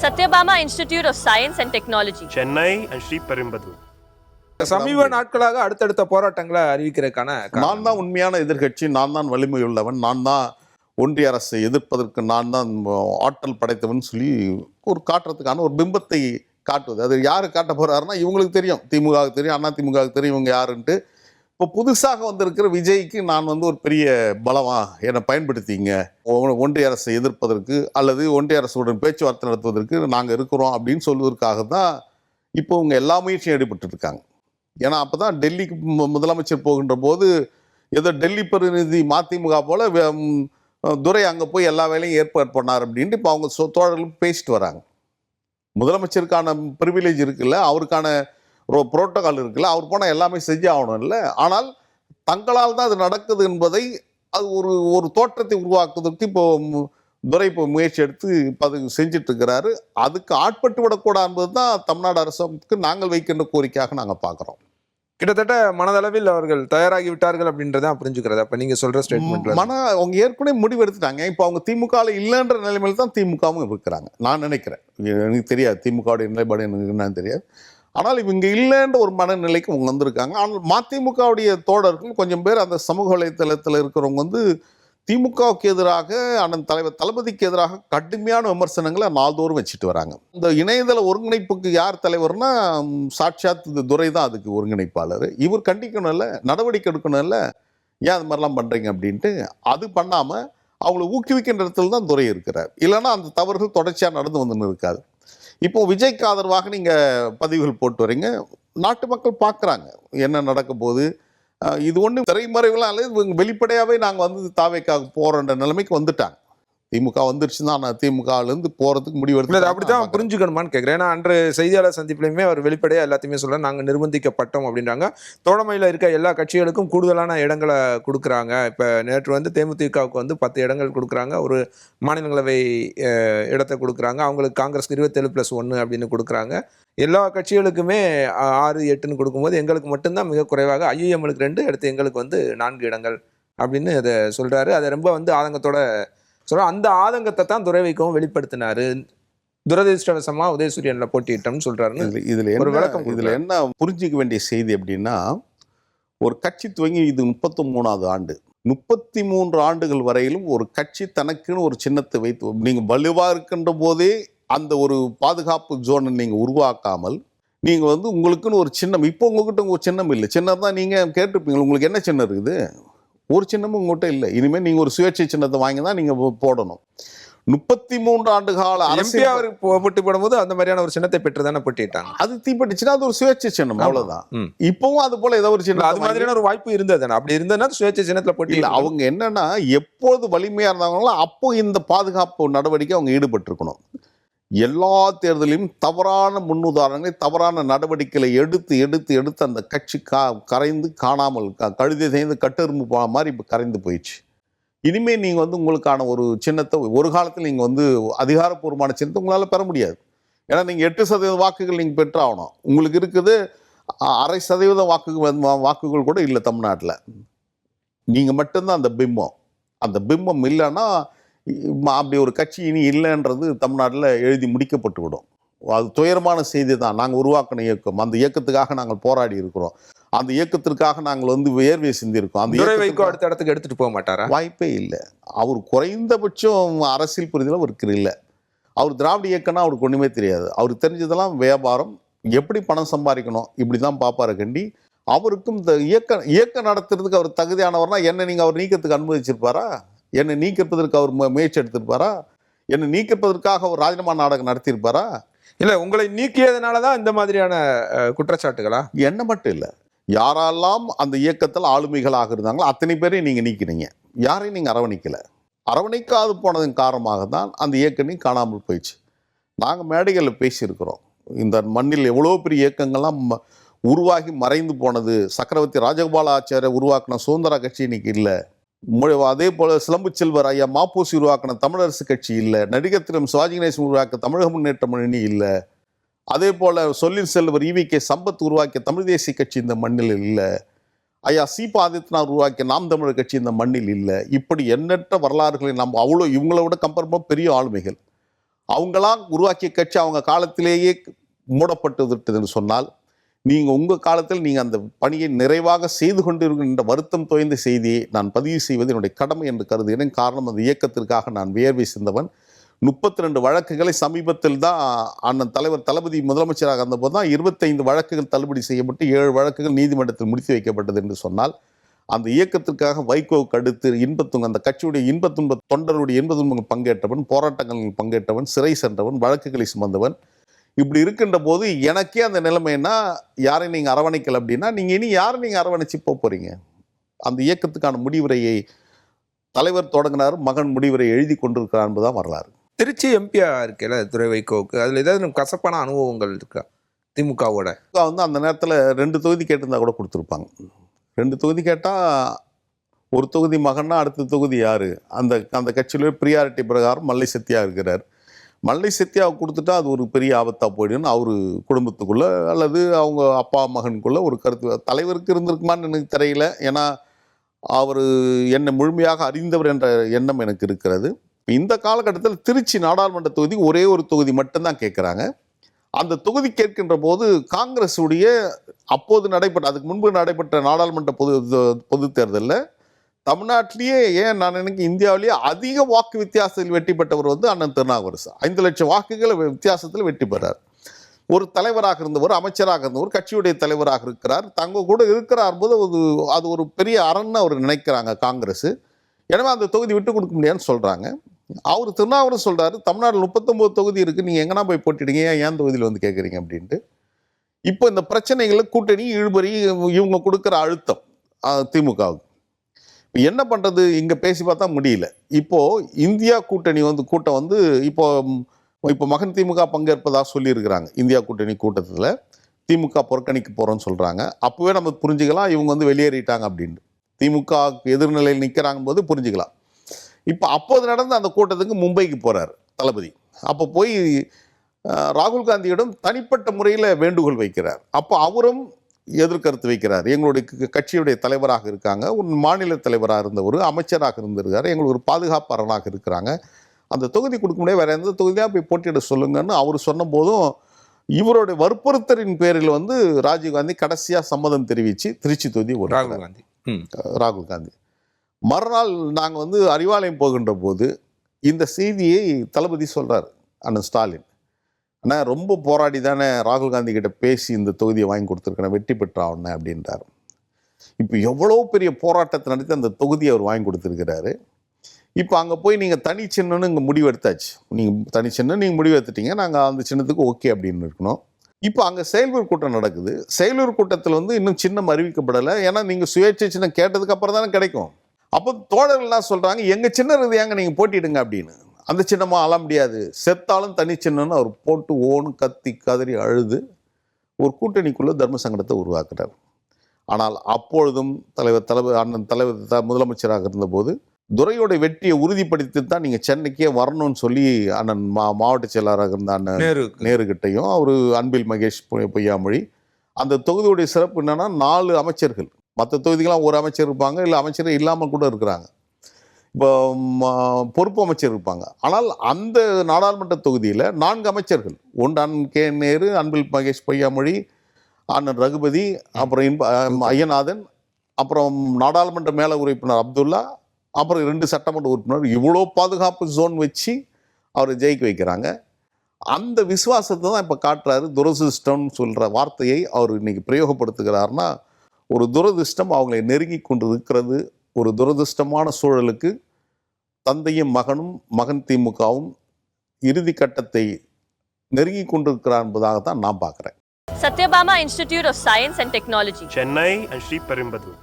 Satyabama Institute of Science and Technology, Chennai and Sri Perumbudur. சமீப நாட்களாக அடுத்தடுத்த போராட்டங்களை அறிவிக்கிறதுக்கான நான் தான் உண்மையான எதிர்கட்சி, நான் தான் வலிமை உள்ளவன், நான் தான் ஒன்றிய அரசை எதிர்ப்பதற்கு நான் தான் ஆற்றல் படைத்தவன் சொல்லி ஒரு காட்டுறதுக்கான ஒரு பிம்பத்தை காட்டுவது. அது யாரு காட்ட போறாருன்னா இவங்களுக்கு தெரியும், திமுகவுக்கு தெரியும், அண்ணா திமுகவுக்கு தெரியும் இவங்க யாருன்ட்டு. இப்போ புதுசாக வந்திருக்கிற விஜய்க்கு நான் ஒரு பெரிய பலமா என்னை பயன்படுத்திங்க, ஒன்றிய அரசை எதிர்ப்பதற்கு அல்லது ஒன்றிய அரசுடன் பேச்சுவார்த்தை நடத்துவதற்கு நாங்கள் இருக்கிறோம் அப்படின்னு சொல்வதற்காக தான் இப்போ இவங்க எல்லா முயற்சியும் ஈடுபட்டு இருக்காங்க. ஏன்னா அப்போதான் டெல்லிக்கு முதலமைச்சர் போகின்ற போது ஏதோ டெல்லி பிரதிநிதி மதிமுக போல துரை அங்கே போய் எல்லா வேலையும் ஏற்பாடு பண்ணார் அப்படின்ட்டு இப்போ அவங்க தோழர்களும் பேசிட்டு வராங்க. முதலமைச்சருக்கான ப்ரிவிலேஜ் இருக்குல்ல, அவருக்கான புரோட்டோகால் இருக்குல்ல, அவர் போனால் எல்லாமே செஞ்சு ஆகணும் இல்லை. ஆனால் தங்களால் தான் அது நடக்குது என்பதை அது ஒரு தோற்றத்தை உருவாக்குவதற்கு இப்போ துரை இப்போ முயற்சி எடுத்து இப்போ அது செஞ்சுட்டு இருக்கிறாரு. அதுக்கு ஆட்பட்டு விடக்கூடாது என்பது தான் தமிழ்நாடு அரசுக்கு நாங்கள் வைக்கின்ற கோரிக்கையாக நாங்கள் பார்க்குறோம். கிட்டத்தட்ட மனதளவில் அவர்கள் தயாராகி விட்டார்கள் அப்படின்றத புரிஞ்சுக்கிறது. அப்ப நீங்க சொல்ற ஸ்டேட்மெண்ட்ல அவங்க ஏற்கனவே முடிவு எடுத்துட்டாங்க. இப்போ அவங்க திமுக இல்லைன்ற நிலைமையில தான் திமுகவும் இருக்கிறாங்க நான் நினைக்கிறேன். எனக்கு தெரியாது திமுகவுடைய நிலைப்பாடு எனக்கு என்னன்னு தெரியாது. ஆனால் இவங்க இல்லைன்ற ஒரு மனநிலைக்கு அவங்க வந்திருக்காங்க. ஆனால் மதிமுகவுடைய தோழர்கள் கொஞ்சம் பேர் அந்த சமூக வலைத்தளத்தில் இருக்கிறவங்க திமுகவுக்கு எதிராக அண்ணன் தலைவர் தளபதிக்கு எதிராக கடுமையான விமர்சனங்களை நாள்தோறும் வச்சுட்டு வராங்க. இந்த இணையதள ஒருங்கிணைப்புக்கு யார் தலைவர்னா சாட்சாத் துரை தான் அதுக்கு ஒருங்கிணைப்பாளர். இவர் கண்டிக்கணும் இல்லை, நடவடிக்கை எடுக்கணும் இல்லை, ஏன் அது மாதிரிலாம் பண்ணுறீங்க அப்படின்ட்டு. அது பண்ணாமல் அவங்கள ஊக்குவிக்கின்ற இடத்துல தான் துரை இருக்கிறார். இல்லைன்னா அந்த தவறுகள் தொடர்ச்சியாக நடந்து வந்துன்னு இருக்காது. இப்போ விஜய்க்கு ஆதரவாக நீங்கள் பதிவுகள் போட்டு வரீங்க, நாட்டு மக்கள் பார்க்குறாங்க என்ன நடக்க போகுது. இது ஒன்றும் திரைமறைவுலாம் இல்லை, இவங்க வெளிப்படையாகவே நாங்கள் தாவேக்காக போகிறோன்ற நிலைமைக்கு வந்துட்டாங்க. திமுக வந்துருச்சு தான் நான் திமுகலேருந்து போகிறதுக்கு முடிவு எடுத்து அப்படித்தான் புரிஞ்சுக்கணுமான்னு கேட்குறேன். ஏன்னா அன்று செய்தியாளர் சந்திப்புலையுமே அவர் வெளிப்படையாக எல்லாத்தையுமே சொல்ல நாங்கள் நிர்பந்திக்கப்பட்டோம் அப்படின்றாங்க. தோழமையில் இருக்க எல்லா கட்சிகளுக்கும் கூடுதலான இடங்களை கொடுக்குறாங்க. இப்போ நேற்று தேமுதிகவுக்கு 10 இடங்கள் கொடுக்குறாங்க, ஒரு மாநிலங்களவை இடத்தை கொடுக்குறாங்க. அவங்களுக்கு காங்கிரஸ்க்கு 27+1 அப்படின்னு கொடுக்குறாங்க. எல்லா கட்சிகளுக்குமே 6, 8ன்னு கொடுக்கும்போது எங்களுக்கு மட்டும்தான் மிக குறைவாக ஐயுஎம்களுக்கு 2 எடுத்து எங்களுக்கு 4 இடங்கள் அப்படின்னு அதை சொல்கிறாரு. அதை ரொம்ப ஆதங்கத்தோட சொல்கிறோம். அந்த ஆதங்கத்தை தான் துரை வைக்கவும் வெளிப்படுத்தினாரு. துரதிருஷ்டவசமா உதயசூரியன்ல போட்டிட்டோம்னு சொல்றாரு. இதுல என்ன புரிஞ்சிக்க வேண்டிய செய்தி அப்படின்னா, ஒரு கட்சி துவங்கி இது 33வது ஆண்டு. 33 ஆண்டுகள் வரையிலும் ஒரு கட்சி தனக்குன்னு ஒரு சின்னத்தை வைத்து நீங்க வலுவா இருக்கின்ற போதே அந்த ஒரு பாதுகாப்பு ஜோனை நீங்க உருவாக்காமல் நீங்க உங்களுக்குன்னு ஒரு சின்னம், இப்போ உங்ககிட்ட ஒரு சின்னம் இல்லை. சின்னம் தான் நீங்க கேட்டிருப்பீங்க, உங்களுக்கு என்ன சின்னம் இருக்குது? ஒரு சின்னமும் உங்கள்கிட்ட இல்லை. இனிமேல் நீங்கள் ஒரு சுயேட்சை சின்னத்தை வாங்கி தான் நீங்கள் போடணும். 33 ஆண்டு கால அரசியல் போட்டு போடும்போது அந்த மாதிரியான ஒரு சின்னத்தை பெற்று தானே போட்டிட்டாங்க. அது தீப்பட்டுச்சுன்னா அது ஒரு சுயேட்சை சின்னம், அவ்வளவுதான். இப்பவும் அது போல ஏதோ ஒரு சின்னம் அது மாதிரியான ஒரு வாய்ப்பு இருந்தது. அப்படி இருந்ததுன்னா சுயேட்சை சின்னத்துல போட்டி இல்லை. அவங்க என்னன்னா எப்போது வலிமையா இருந்தாங்களோ அப்போ இந்த பாதுகாப்பு நடவடிக்கை அவங்க ஈடுபட்டிருக்கணும். எல்லா தேர்தலையும் தவறான முன்னுதாரணங்களை, தவறான நடவடிக்கைகளை எடுத்து எடுத்து எடுத்து அந்த கட்சி கரைந்து காணாமல் கழுதை செய்து கட்டெரும்பு மாதிரி இப்போ கரைந்து போயிடுச்சு. இனிமேல் நீங்கள் உங்களுக்கான ஒரு சின்னத்தை ஒரு காலத்தில் நீங்கள் அதிகாரப்பூர்வமான சின்னத்தை உங்களால் பெற முடியாது. ஏன்னா நீங்கள் 8% வாக்குகள் நீங்கள் பெற்றாகணும். உங்களுக்கு இருக்குது 0.5% வாக்குகள் கூட இல்லை தமிழ்நாட்டில். நீங்கள் மட்டும்தான் அந்த பிம்பம். அந்த பிம்பம் இல்லைன்னா அப்படி ஒரு கட்சி இனி இல்லைன்றது தமிழ்நாட்டில் எழுதி முடிக்கப்பட்டு விடும். அது துயரமான செய்தி தான். நாங்கள் உருவாக்கின இயக்கம், அந்த இயக்கத்துக்காக நாங்கள் போராடி இருக்கிறோம், அந்த இயக்கத்திற்காக நாங்கள் வேர்வை சிந்திருக்கோம். அந்த அடுத்த இடத்துக்கு எடுத்துட்டு போக மாட்டாரா? வாய்ப்பே இல்லை. அவர் குறைந்தபட்சம் அரசியல் புரிதலும் அவருக்கு இல்லை. அவர் திராவிட இயக்கம்னா அவருக்கு ஒன்றுமே தெரியாது. அவருக்கு தெரிஞ்சதெல்லாம் வியாபாரம், எப்படி பணம் சம்பாதிக்கணும், இப்படி தான் பார்ப்பாரு கண்டி. அவருக்கும் இந்த இயக்கம் நடத்துறதுக்கு அவர் தகுதியானவர்னா என்ன நீங்கள் அவர் நீக்கத்துக்கு அனுமதிச்சிருப்பாரா? என்னை நீக்கிறதுக்கு அவர் முயற்சி எடுத்திருப்பாரா? என்னை நீக்கிறதுக்காக அவர் ராஜினாமா நாடகம் நடத்தியிருப்பாரா? இல்லை, உங்களை நீக்கியதுனாலதான் இந்த மாதிரியான குற்றச்சாட்டுகளா? என்ன மட்டும் இல்லை, யாரெல்லாம் அந்த இயக்கத்தில் ஆளுமைகளாக இருந்தாங்களோ அத்தனை பேரையும் நீங்கள் நீக்கினீங்க. யாரையும் நீங்கள் அரவணைக்காது போனதன் காரணமாக தான் அந்த இயக்கமே காணாமல் போயிடுச்சு. நாங்கள் மேடைகளில் பேசியிருக்கிறோம். இந்த மண்ணில் எவ்வளோ பெரிய இயக்கங்கள்லாம் உருவாகி மறைந்து போனது. சக்கரவர்த்தி ராஜகோபால ஆச்சாரிய உருவாக்கின சுதந்திர கட்சி இன்னைக்கு இல்லை. அதே போல சிலம்பு செல்வர் ஐயா மாப்போசி உருவாக்கின தமிழரசு கட்சி இல்லை. நடிகர் திரு சிவாஜி கணேசன் உருவாக்க தமிழக முன்னேற்ற முன்னணி இல்லை. அதே போல சொல்லின் செல்வர் ஈவிகே சம்பத் உருவாக்கிய தமிழ் தேசிய கட்சி இந்த மண்ணில் இல்லை. ஐயா சீபா ஆதித்யநாத் உருவாக்கிய நாம் தமிழர் கட்சி இந்த மண்ணில் இல்லை. இப்படி எண்ணற்ற வரலாறுகளை நம்ம இவங்கள விட கம்பேர் பண்ண பெரிய ஆளுமைகள். அவங்களா உருவாக்கிய கட்சி அவங்க காலத்திலேயே மூடப்பட்டு விட்டது என்று சொன்னால், நீங்கள் உங்கள் காலத்தில் நீங்கள் அந்த பணியை நிறைவாக செய்து கொண்டிருக்கின்ற வருத்தம் தோய்ந்த செய்தியை நான் பதிவு செய்வது என்னுடைய கடமை என்று கருதுகிறேன். காரணம், அந்த இயக்கத்திற்காக நான் வியர்வை சிந்தவன். 32 வழக்குகளை சமீபத்தில் தான் அண்ணன் தலைவர் தளபதி முதலமைச்சராக இருந்தபோது தான் 25 வழக்குகள் தள்ளுபடி செய்யப்பட்டு 7 வழக்குகள் நீதிமன்றத்தில் முடித்து வைக்கப்பட்டது என்று சொன்னால், அந்த இயக்கத்திற்காக வைகோவுக்கு அடுத்து இன்பத்துங்க அந்த கட்சியுடைய இன்பத்துன்ப தொண்டருடைய இன்பத்துன்பங்கள் பங்கேற்றவன், போராட்டங்களில் பங்கேற்றவன், சிறை சென்றவன், வழக்குகளை சுமந்தவன். இப்படி இருக்கின்ற போது எனக்கே அந்த நிலைமைன்னா, யாரை நீங்கள் அரவணைக்கல அப்படின்னா, நீங்கள் இனி யாரை நீங்கள் அரவணைச்சு போகிறீங்க? அந்த இயக்கத்துக்கான முடிவுரையை தலைவர் தொடங்கினார், மகன் முடிவுரை எழுதி கொண்டிருக்கிறார் என்பதுதான் வரலாறு. திருச்சி எம்பியா இருக்கல துரை வைகோவுக்கு, அதில் ஏதாவது கசப்பான அனுபவங்கள் இருக்கா திமுகவோட? வந்து அந்த நேரத்தில் 2 தொகுதி கேட்டிருந்தா கூட கொடுத்துருப்பாங்க. 2 தொகுதி கேட்டால் ஒரு தொகுதி மகன்னா அடுத்த தொகுதி யார்? அந்த கட்சியிலே ப்ரியாரிட்டி பிரகாரம் மல்லை சத்யா இருக்கிறார். மல்லை சத்யாவை கொடுத்துட்டா அது ஒரு பெரிய ஆபத்தாக போயிடுன்னு அவர் குடும்பத்துக்குள்ளே அல்லது அவங்க அப்பா மகனுக்குள்ளே ஒரு கருத்து தலைவருக்கு இருந்திருக்குமான்னு எனக்கு தெரியல. ஏன்னா அவர் என்னை முழுமையாக அறிந்தவர் என்ற எண்ணம் எனக்கு இருக்கிறது. இந்த காலகட்டத்தில் திருச்சி நாடாளுமன்ற தொகுதி ஒரே ஒரு தொகுதி மட்டும்தான் கேட்குறாங்க. அந்த தொகுதி கேட்கின்ற போது காங்கிரஸுடைய அப்போது அதுக்கு முன்பு நடைபெற்ற நாடாளுமன்ற பொது தேர்தலில் தமிழ்நாட்டிலேயே நான் எனக்கு இந்தியாவிலேயே அதிக வாக்கு வித்தியாசத்தில் வெற்றி பெற்றவர் வந்து அண்ணன் திருநாவுக்கரசு. 5 லட்சம் வாக்குகள் வித்தியாசத்தில் வெற்றி பெறார். ஒரு தலைவராக இருந்தவர், அமைச்சராக இருந்தவர், கட்சியுடைய தலைவராக இருக்கிறார். தங்க கூட இருக்கிறார் போது அது ஒரு பெரிய அரண்னு அவர் நினைக்கிறாங்க காங்கிரஸ். எனவே அந்த தொகுதி விட்டு கொடுக்க முடியாதுன்னு சொல்கிறாங்க. அவர் திருநாவுக்கரசு சொல்கிறாரு, தமிழ்நாட்டில் 39 தொகுதி இருக்குது, நீங்கள் எங்கன்னா போய் போட்டிடுங்க, ஏன் தொகுதியில் வந்து கேட்குறீங்க அப்படின்ட்டு. இப்போ இந்த பிரச்சனைகளில் கூட்டணி இழுபறி இவங்க கொடுக்குற அழுத்தம் திமுகவுக்கு என்ன பண்ணுறது? இங்கே பேசி பார்த்தா முடியல. இப்போது இந்தியா கூட்டணி கூட்டம் இப்போ மகன் திமுக பங்கேற்பதாக சொல்லியிருக்கிறாங்க. இந்தியா கூட்டணி கூட்டத்தில் திமுக புறக்கணிக்க போகிறோன்னு சொல்கிறாங்க. அப்போவே நம்ம புரிஞ்சுக்கலாம் இவங்க வெளியேறிட்டாங்க அப்படின்ட்டு. திமுக எதிர்நிலையில் நிற்கிறாங்க போது புரிஞ்சுக்கலாம். இப்போ அப்போது நடந்த அந்த கூட்டத்துக்கு மும்பைக்கு போகிறார் தளபதி. அப்போ போய் ராகுல் காந்தியிடம் தனிப்பட்ட முறையில் வேண்டுகோள் வைக்கிறார். அப்போ அவரும் எதிர்கருத்து வைக்கிறார். எங்களுடைய கட்சியுடைய தலைவராக இருக்காங்க, ஒரு மாநில தலைவராக இருந்தவர், அமைச்சராக இருந்திருக்காரு, எங்களுக்கு ஒரு பாதுகாப்பு அரணாக இருக்கிறாங்க, அந்த தொகுதி கொடுக்க முடியாது, வேறு எந்த தொகுதியாக போய் போட்டியிட சொல்லுங்கன்னு அவர் சொன்ன போதும் இவருடைய வற்புறுத்தலின் பேரில் ராஜீவ்காந்தி கடைசியாக சம்மதம் தெரிவித்து திருச்சி தொகுதி ஒரு ராகுல் காந்தி. மறுநாள் நாங்கள் அறிவாலயம் போகின்ற போது இந்த செய்தியை தளபதி சொல்கிறார் அண்ணன் ஸ்டாலின். ஆனால் ரொம்ப போராடி தானே ராகுல் காந்தி கிட்ட பேசி இந்த தொகுதியை வாங்கி கொடுத்துருக்கேன், வெற்றி பெற்றாவுன்னு அப்படின்றார். இப்போ எவ்வளோ பெரிய போராட்டத்தை நடத்தி அந்த தொகுதியை அவர் வாங்கி கொடுத்துருக்கிறாரு. இப்போ அங்கே போய் நீங்கள் தனி சின்னன்னு இங்கே முடிவு எடுத்தாச்சு. நீங்கள் தனி சின்னம் நீங்கள் முடிவு எடுத்துட்டீங்க, நாங்கள் அந்த சின்னத்துக்கு ஓகே அப்படின்னு இருக்கணும். இப்போ அங்கே செயல்பூர் கூட்டம் நடக்குது. செயலூர் கூட்டத்தில் இன்னும் சின்னம் அறிவிக்கப்படலை. ஏன்னா நீங்கள் சுயேட்சை சின்னம் கேட்டதுக்கு அப்புறம் தானே கிடைக்கும். அப்போ தோழர்கள்லாம் சொல்கிறாங்க, எங்கள் சின்னம் ரீதியாங்க நீங்கள் போட்டிடுங்க அப்படின்னு. அந்த சின்னமாக அழ முடியாது, செத்தாலும் தனி சின்னம்னு அவர் போட்டு ஓன்னு கத்தி கதறி அழுது ஒரு கூட்டணிக்குள்ளே தர்ம சங்கடத்தை உருவாக்குறார். ஆனால் அப்பொழுதும் அண்ணன் தலைவர் முதலமைச்சராக இருந்தபோது துரையோட வெற்றியை உறுதிப்படுத்தி தான் நீங்கள் சென்னைக்கே வரணும்னு சொல்லி அண்ணன் மாவட்ட செயலாளராக இருந்த அண்ணன் நேருகிட்டையும் அவர் அன்பில் மகேஷ் பொய்யாமொழி. அந்த தொகுதியுடைய சிறப்பு என்னன்னா 4 அமைச்சர்கள், மற்ற தொகுதிகளாம் ஒரு அமைச்சர் இருப்பாங்க, இல்லை அமைச்சர் இல்லாமல் கூட இருக்கிறாங்க, இப்போ பொறுப்பு அமைச்சர் இருப்பாங்க. ஆனால் அந்த நாடாளுமன்ற தொகுதியில் 4 அமைச்சர்கள், ஒன்று அண்ணன் கே நேரு, அன்பில் மகேஷ் பொய்யாமொழி, அண்ணன் ரகுபதி, அப்புறம் ஐயநாதன், அப்புறம் நாடாளுமன்ற மேல உறுப்பினர் அப்துல்லா, அப்புறம் 2 சட்டமன்ற உறுப்பினர், இவ்வளோ பாதுகாப்பு ஜோன் வச்சு அவரை ஜெயிக்க வைக்கிறாங்க. அந்த விசுவாசத்தை தான் இப்போ காட்டுறாரு. துரதிருஷ்டம்னு சொல்கிற வார்த்தையை அவர் இன்னைக்கு பிரயோகப்படுத்துகிறாருன்னா, ஒரு துரதிருஷ்டம் அவங்களை நெருங்கி கொண்டு இருக்கிறது. ஒரு துரதிருஷ்டமான சூழலுக்கு தந்தையும் மகனும், மகன் திமுகவும் இறுதி கட்டத்தை நெருங்கி கொண்டிருக்கிறார் என்பதாகத்தான் நான் பார்க்குறேன். Satyabama Institute of Science and Technology, Chennai and Sri Perumbadur.